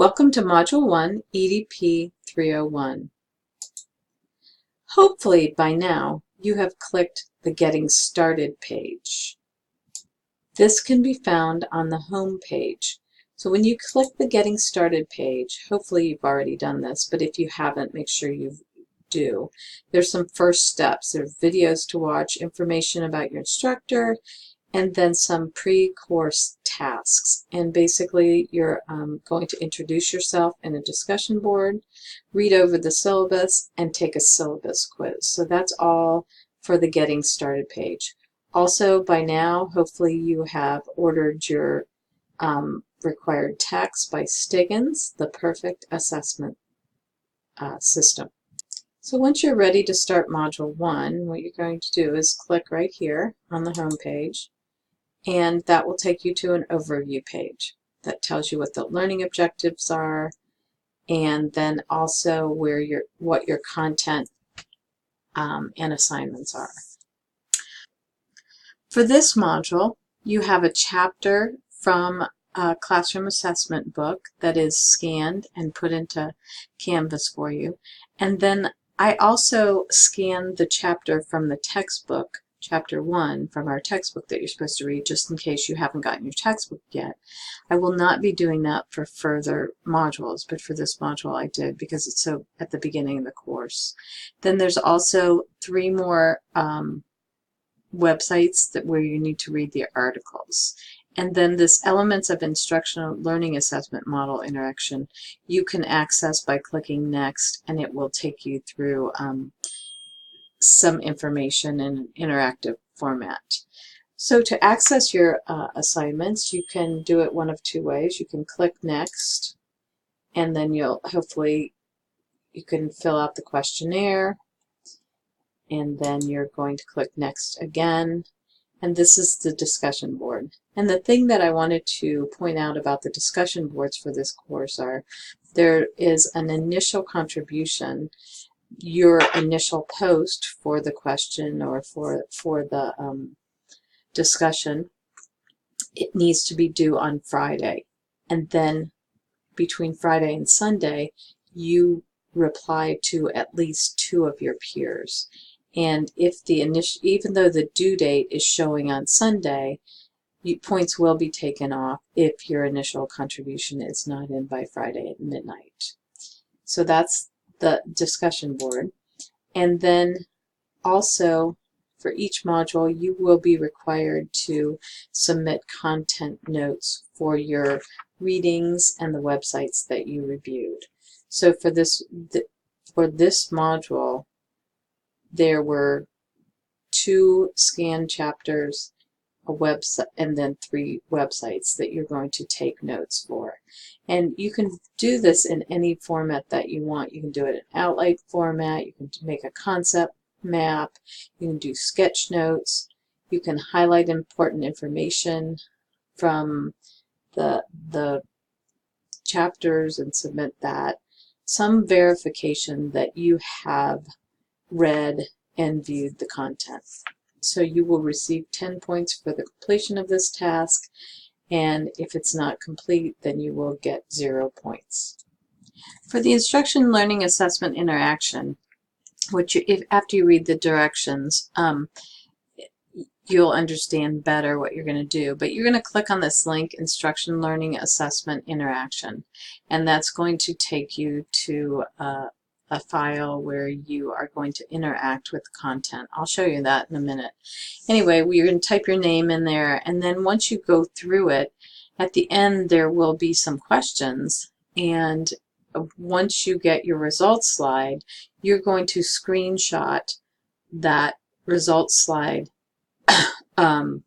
Welcome to Module 1, EDP 301. Hopefully by now you have clicked the Getting Started page. This can be found on the home page. So when you click the Getting Started page, hopefully you've already done this, but if you haven't, make sure you do. There's some first steps. There are videos to watch, information about your instructor, and then some pre-course tasks. And basically you're going to introduce yourself in a discussion board, read over the syllabus, and take a syllabus quiz. So that's all for the Getting Started page. Also, by now, hopefully you have ordered your required text by Stiggins, the Perfect Assessment System. So once you're ready to start Module 1, what you're going to do is click right here on the home page, and that will take you to an overview page that tells you what the learning objectives are, and then also what your content and assignments are. For this module, you have a chapter from a classroom assessment book that is scanned and put into Canvas for you. And then I also scanned the chapter from the textbook, Chapter 1, from our textbook that you're supposed to read, just in case you haven't gotten your textbook yet. I will not be doing that for further modules, but for this module I did because it's so at the beginning of the course. Then there's also 3 more websites where you need to read the articles. And then this Elements of Instructional Learning Assessment Model Interaction you can access by clicking Next, and it will take you through some information in an interactive format. So to access your assignments, you can do it one of 2 ways. You can click Next, and then you can fill out the questionnaire, and then you're going to click Next again, and this is the discussion board. And the thing that I wanted to point out about the discussion boards for this course are there is an initial contribution. Your initial post for the question or for the discussion, it needs to be due on Friday, and then between Friday and Sunday you reply to at least 2 of your peers. And if even though the due date is showing on Sunday, points will be taken off if your initial contribution is not in by Friday at midnight. So that's the discussion board. And then also for each module you will be required to submit content notes for your readings and the websites that you reviewed. So for this module there were 2 scanned chapters, a website, and then 3 websites that you're going to take notes for. And you can do this in any format that you want. You can do it in outline format, you can make a concept map, you can do sketch notes, you can highlight important information from the chapters and submit that. Some verification that you have read and viewed the content. So you will receive 10 points for the completion of this task, and if it's not complete, then you will get 0 points. For the instruction learning assessment interaction, after you read the directions, you'll understand better what you're going to do. But you're going to click on this link, Instruction Learning Assessment Interaction, and that's going to take you to a file where you are going to interact with content. I'll show you that in a minute. Anyway, you're going to type your name in there, and then once you go through it, at the end there will be some questions, and once you get your results slide, you're going to screenshot that results slide and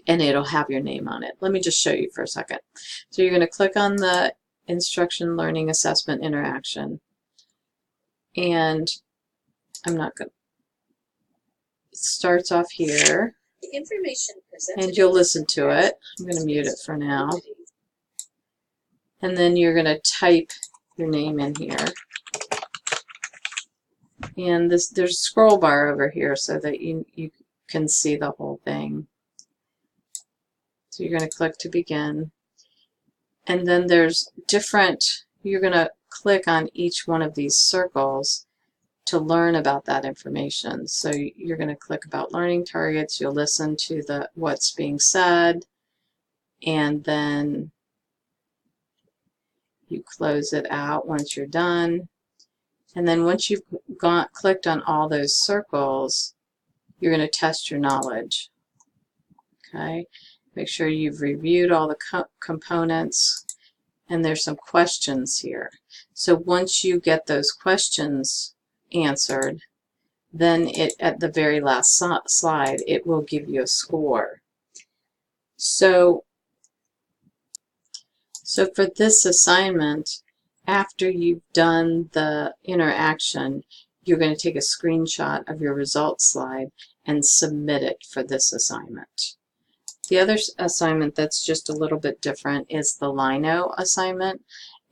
it'll have your name on it. Let me just show you for a second. So you're going to click on the Instruction Learning Assessment Interaction, and I'm not going to, it starts off here, The information presented and you'll listen to it. I'm going to mute it for now. And then you're going to type your name in here. And there's a scroll bar over here so that you can see the whole thing. So you're going to click to begin. And then there's different, you're going to click on each one of these circles to learn about that information. So you're going to click about learning targets, you'll listen to what's being said, and then you close it out once you're done. And then once you've clicked on all those circles, you're going to test your knowledge. Okay, make sure you've reviewed all the components, and there's some questions here. So once you get those questions answered, then at the very last slide, it will give you a score. So for this assignment, after you've done the interaction, you're going to take a screenshot of your results slide and submit it for this assignment. The other assignment that's just a little bit different is the Lino assignment.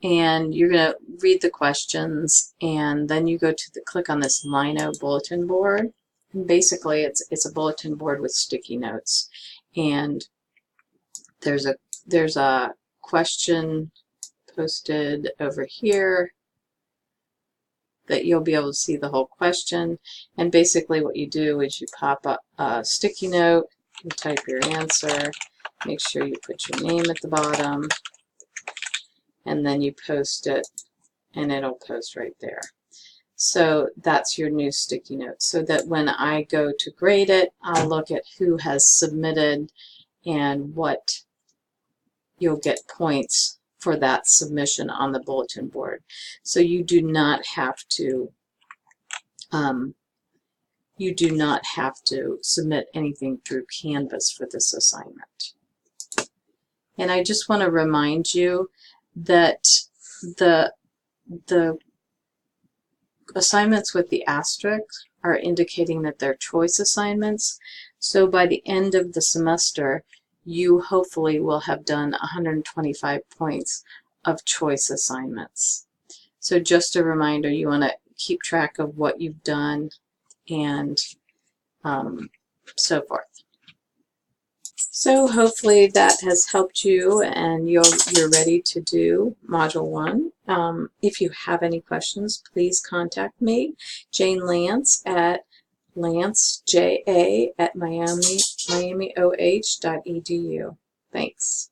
And you're going to read the questions, and then you go to click on this Lino bulletin board. And basically, it's a bulletin board with sticky notes. And there's a question posted over here that you'll be able to see the whole question. And basically what you do is you pop up a sticky note, you type your answer, make sure you put your name at the bottom, and then you post it, and it'll post right there. So that's your new sticky note, so that when I go to grade it, I'll look at who has submitted and what you'll get points for that submission on the bulletin board. So you do not have to submit anything through Canvas for this assignment. And I just want to remind you that the assignments with the asterisk are indicating that they're choice assignments. So by the end of the semester, you hopefully will have done 125 points of choice assignments. So just a reminder, you want to keep track of what you've done and so forth. So hopefully that has helped you, and you're ready to do Module 1. If you have any questions, please contact me, Jane Lance, at lanceja@miamioh.edu. Thanks.